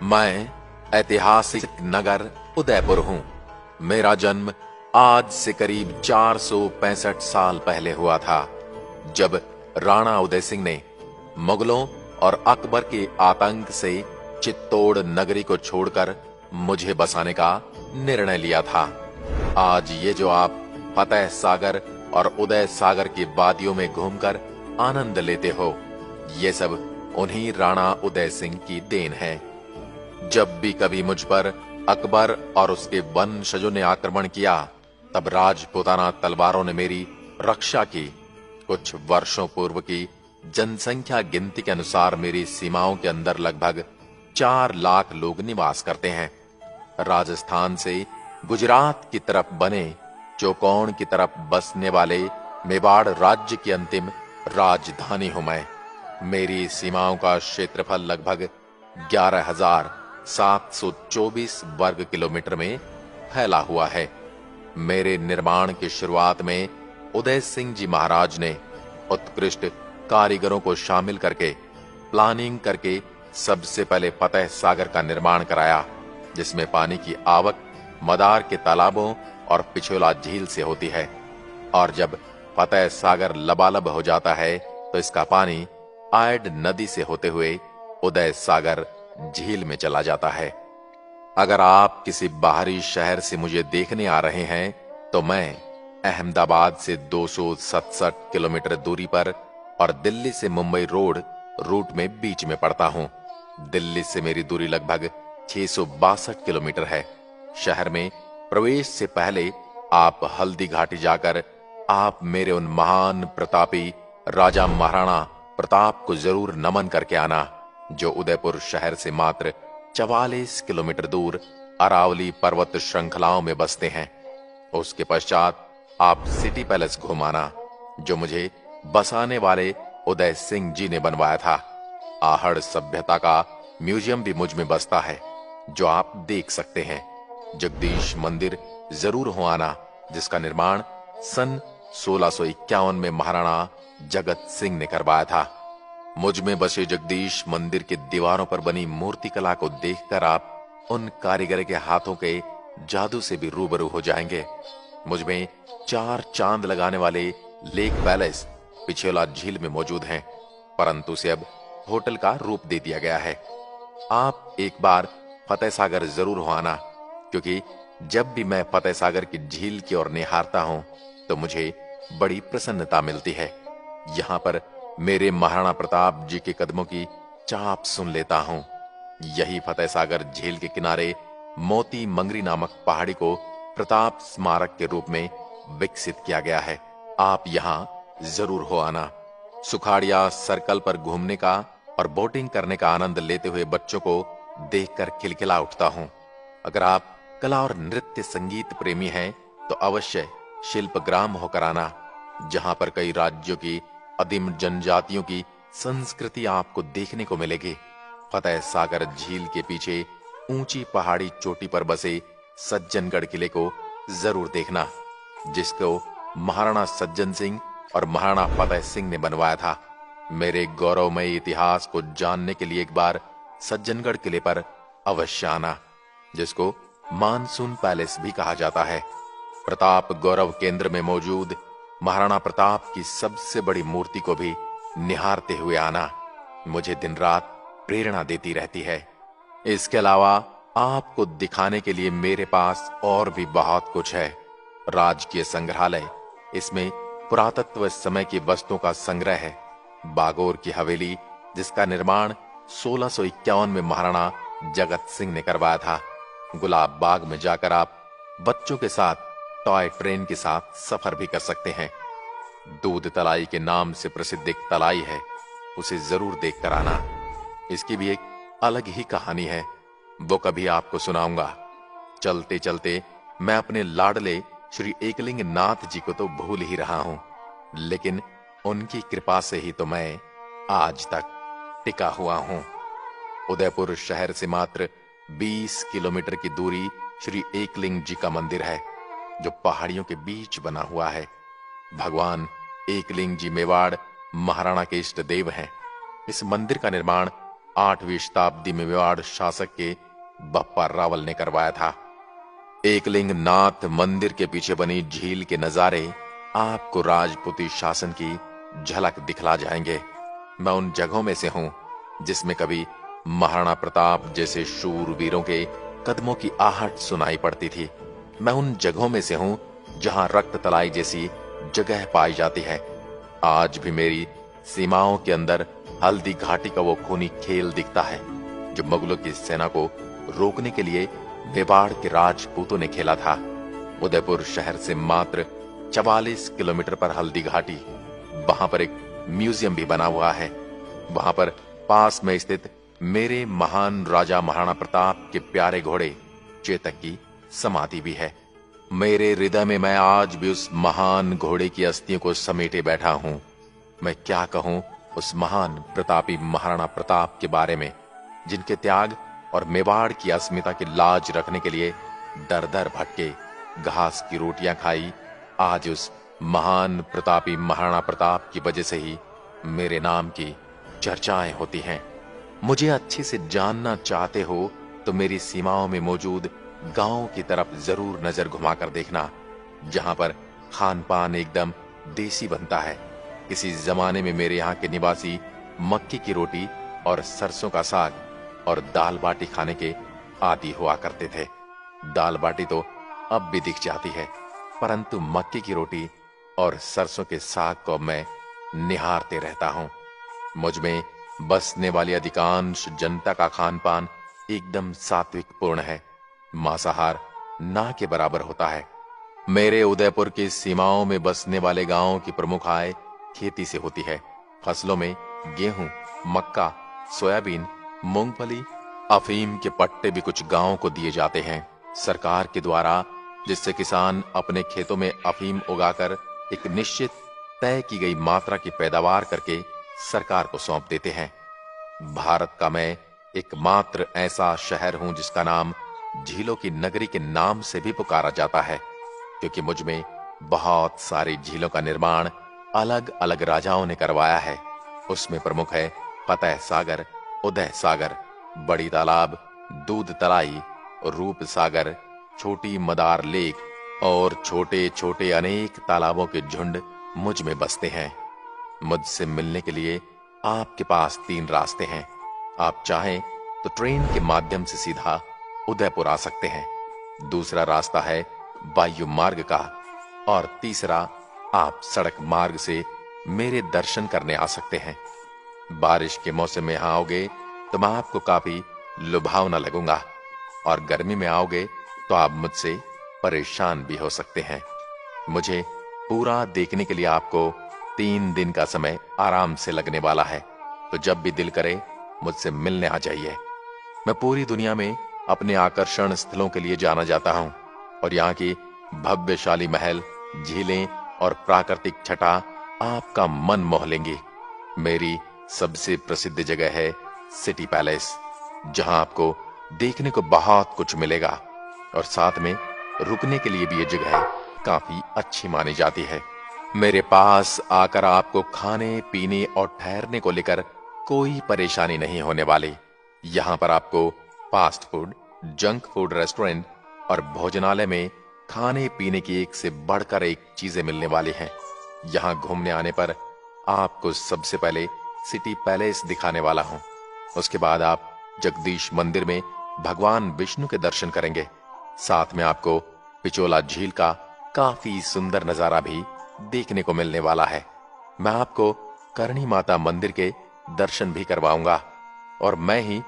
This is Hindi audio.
मैं ऐतिहासिक नगर उदयपुर हूं। मेरा जन्म आज से करीब 465 साल पहले हुआ था, जब राणा उदय सिंह ने मुगलों और अकबर के आतंक से चित्तौड़ नगरी को छोड़कर मुझे बसाने का निर्णय लिया था। आज ये जो आप फतेह सागर और उदय सागर की वादियों में घूमकर आनंद लेते हो, ये सब उन्हीं राणा उदय सिंह की देन है। जब भी कभी मुझ पर अकबर और उसके वंशजों ने आक्रमण किया, तब राजपूताना तलवारों ने मेरी रक्षा की। कुछ वर्षों पूर्व की जनसंख्या गिनती के अनुसार मेरी सीमाओं के अंदर लगभग 4 लाख लोग निवास करते हैं। राजस्थान से गुजरात की तरफ बने चौकोन की तरफ बसने वाले मेवाड़ राज्य की अंतिम राजधानी हूं मैं। मेरी सीमाओं का क्षेत्रफल लगभग 11,724 वर्ग किलोमीटर में फैला हुआ है। मेरे निर्माण की शुरुआत में उदय सिंह जी महाराज ने उत्कृष्ट कारीगरों को शामिल करके प्लानिंग करके सबसे पहले फतेह सागर का निर्माण कराया, जिसमें पानी की आवक मदार के तालाबों और पिछोला झील से होती है, और जब फतेह सागर लबालब हो जाता है तो इसका पानी आयड नदी से होते हुए उदय सागर झील में चला जाता है। अगर आप किसी बाहरी शहर से मुझे देखने आ रहे हैं तो मैं अहमदाबाद से 267 किलोमीटर दूरी पर और दिल्ली से मुंबई रोड रूट में बीच में पड़ता हूं। दिल्ली से मेरी दूरी लगभग 662 किलोमीटर है। शहर में प्रवेश से पहले आप हल्दी घाटी जाकर आप मेरे उन महान प्रतापी राजा महाराणा प्रताप को जरूर नमन करके आना, जो उदयपुर शहर से मात्र 44 किलोमीटर दूर अरावली पर्वत श्रृंखलाओं में बसते हैं। उसके पश्चात आप सिटी पैलेस घुमाना, जो मुझे बसाने वाले उदय सिंह जी ने बनवाया था। आहड़ सभ्यता का म्यूजियम भी मुझ में बसता है, जो आप देख सकते हैं। जगदीश मंदिर जरूर हो आना, जिसका निर्माण सन 1651 में महाराणा जगत सिंह ने करवाया था। मुझ में बसे जगदीश मंदिर के दीवारों पर बनी मूर्ति कला को देखकर आप उन कारीगर के हाथों के जादू से भी रूबरू हो जाएंगे। मुझ में 4 चांद लगाने वाले लेक पैलेस पिछोला झील में मौजूद हैं, परंतु उसे अब होटल का रूप दे दिया गया है। आप एक बार फतेह सागर जरूर हो आना, क्योंकि जब भी मैं फतेह सागर की झील की ओर निहारता हूं तो मुझे बड़ी प्रसन्नता मिलती है। यहां पर मेरे महाराणा प्रताप जी के कदमों की चाप सुन लेता हूं। यही फतेह सागर झील के किनारे मोती मंगरी नामक पहाड़ी को प्रताप स्मारक के रूप में विकसित किया गया है। आप यहां जरूर हो आना। सुखाड़िया सर्कल पर घूमने का और बोटिंग करने का आनंद लेते हुए बच्चों को देखकर खिलखिला उठता हूं। अगर आप कला और नृत्य संगीत प्रेमी हैं तो अवश्य शिल्पग्राम होकर आना, जहां पर कई राज्यों की अदिम जनजातियों की संस्कृति आपको देखने को मिलेगी। फतेह सागर झील के पीछे ऊंची पहाड़ी चोटी पर बसे सज्जनगढ़ किले को जरूर देखना, जिसको महाराणा सज्जन सिंह और महाराणा फतेह सिंह ने बनवाया था। मेरे गौरवमय इतिहास को जानने के लिए एक बार सज्जनगढ़ किले पर अवश्य आना, जिसको मानसून पैलेस भी कहा जाता है। प्रताप गौरव केंद्र में मौजूद महाराणा प्रताप की सबसे बड़ी मूर्ति को भी निहारते हुए आना मुझे दिन रात प्रेरणा देती रहती है। इसके अलावा आपको दिखाने के लिए मेरे पास और भी बहुत कुछ है। राजकीय संग्रहालय, इसमें पुरातत्व समय की वस्तुओं का संग्रह है। बागोर की हवेली, जिसका निर्माण 1651 में महाराणा जगत सिंह ने करवाया था। गुलाब बाग में जाकर आप बच्चों के साथ टॉय ट्रेन के साथ सफर भी कर सकते हैं। दूध तलाई के नाम से प्रसिद्ध एक तलाई है, उसे जरूर देखकर आना। इसकी भी एक अलग ही कहानी है, वो कभी आपको सुनाऊंगा। चलते चलते मैं अपने लाडले श्री एकलिंग नाथ जी को तो भूल ही रहा हूं, लेकिन उनकी कृपा से ही तो मैं आज तक टिका हुआ हूं। उदयपुर शहर से मात्र 20 किलोमीटर की दूरी श्री एकलिंग जी का मंदिर है, जो पहाड़ियों के बीच बना हुआ है। भगवान एकलिंग जी मेवाड़ महाराणा के इष्ट देव हैं। इस मंदिर का निर्माण 8वीं शताब्दी में मेवाड़ शासक के बप्पा रावल ने करवाया था। एकलिंग नाथ मंदिर के पीछे बनी झील के नजारे आपको राजपूती शासन की झलक दिखला जाएंगे। मैं उन जगहों में से हूं जिसमें कभी महाराणा प्रताप जैसे शूरवीरों के कदमों की आहट सुनाई पड़ती थी। मैं उन जगहों में से हूं जहां रक्त तलाई जैसी जगह पाई जाती है। आज भी मेरी सीमाओं के अंदर हल्दी घाटी का वो खूनी खेल दिखता है जो मुगलों की सेना को रोकने के लिए मेवाड़ के राजपूतों ने खेला था। उदयपुर शहर से मात्र 44 किलोमीटर पर हल्दी घाटी, वहां पर एक म्यूजियम भी बना हुआ है। वहां पर पास में स्थित मेरे महान राजा महाराणा प्रताप के प्यारे घोड़े चेतक की समाधि भी है। मेरे हृदय में मैं आज भी उस महान घोड़े की अस्थियों को समेटे बैठा हूं। मैं क्या कहूं उस महान प्रतापी महाराणा प्रताप के बारे में, जिनके त्याग और मेवाड़ की अस्मिता की लाज रखने के लिए दर दर भटके, घास की रोटियां खाई। आज उस महान प्रतापी महाराणा प्रताप की वजह से ही मेरे नाम की चर्चाएं होती हैं। मुझे अच्छे से जानना चाहते हो तो मेरी सीमाओं में मौजूद गांवों की तरफ जरूर नजर घुमाकर देखना, जहां पर खान पान एकदम देसी बनता है। किसी जमाने में मेरे यहाँ के निवासी मक्की की रोटी और सरसों का साग और दाल बाटी खाने के आदी हुआ करते थे। दाल बाटी तो अब भी दिख जाती है, परंतु मक्की की रोटी और सरसों के साग को मैं निहारते रहता हूं। मुझ में बसने वाली अधिकांश जनता का खान पान एकदम सात्विक पूर्ण है। मांसाहार ना के बराबर होता है। मेरे उदयपुर की सीमाओं में बसने वाले गांवों की प्रमुख आय खेती से होती है। फसलों में गेहूं, मक्का, सोयाबीन, मूंगफली, अफीम के पट्टे भी कुछ गांवों को दिए जाते हैं सरकार के द्वारा, जिससे किसान अपने खेतों में अफीम उगाकर एक निश्चित तय की गई मात्रा की पैदावार करके सरकार को सौंप देते हैं। भारत का मैं एकमात्र ऐसा शहर हूं जिसका नाम झीलों की नगरी के नाम से भी पुकारा जाता है, क्योंकि मुझ में बहुत सारी झीलों का निर्माण अलग अलग राजाओं ने करवाया है। उसमें प्रमुख है फतेह सागर, उदय सागर, बड़ी तालाब, दूध तलाई, रूप सागर, छोटी मदार लेक और छोटे छोटे अनेक तालाबों के झुंड मुझ में बसते हैं। मुझसे मिलने के लिए आपके पास 3 रास्ते हैं। आप चाहें तो ट्रेन के माध्यम से सीधा उदयपुर आ सकते हैं, दूसरा रास्ता है वायु मार्ग का, और तीसरा आप सड़क मार्ग से मेरे दर्शन करने आ सकते हैं। बारिश के मौसम में यहां आओगे तो मैं आपको काफी लुभावना लगूंगा, और गर्मी में आओगे तो आप मुझसे परेशान भी हो सकते हैं। मुझे पूरा देखने के लिए आपको 3 दिन का समय आराम से लगने वाला है, तो जब भी दिल करे मुझसे मिलने आ जाइए। मैं पूरी दुनिया में अपने आकर्षण स्थलों के लिए जाना जाता हूं, और यहाँ की भव्यशाली महल, झीलें और प्राकृतिक छटा आपका मन मोह लेंगी। मेरी सबसे प्रसिद्ध जगह है सिटी पैलेस, जहां आपको देखने को बहुत कुछ मिलेगा, और साथ में रुकने के लिए भी ये जगह काफी अच्छी मानी जाती है। मेरे पास आकर आपको खाने पीने और ठहरने को लेकर कोई परेशानी नहीं होने वाली। यहाँ पर आपको fast food, junk food restaurant और भोजनालय में खाने पीने की एक से बढ़कर एक चीजें मिलने वाली हैं। यहाँ घूमने आने पर आपको सबसे पहले सिटी पैलेस दिखाने वाला हूँ। उसके बाद आप जगदीश मंदिर में भगवान विष्णु के दर्शन करेंगे। साथ में आपको पिचोला झील का काफी सुंदर नजारा भी देखने को मिलने वाला है। मैं आपको करणी माता मंदिर के दर्शन भी करवाऊंगा, और मैं ही